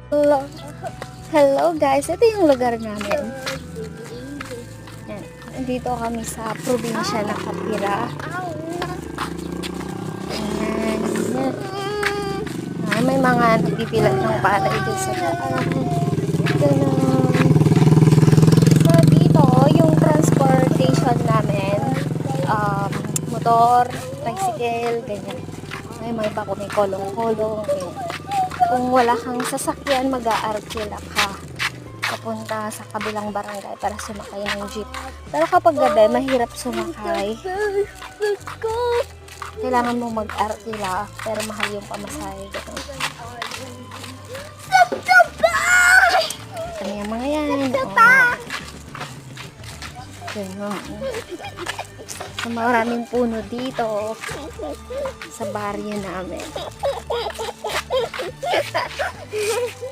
Hello. Hello guys, ito yung lugar namin. Yan. Nandito kami sa probinsya ng Kapira. Ayan. May mga nagpipilat ng palay dito sa daan. Ganun. So dito, yung transportation namin, motor, tricycle, ganyan. May mga iba kung may kolong-kolong, ganyan. Kung wala kang sasakyan, mag-aarkila ka papunta sa kabilang barangay para sumakay ng jeep. Pero kapag gabi, mahirap sumakay. Kailangan mo mag-arkila, pero mahal yung pamasahe. Ito yung mga yan. Ganun. So, maraming puno dito sa baryo namin.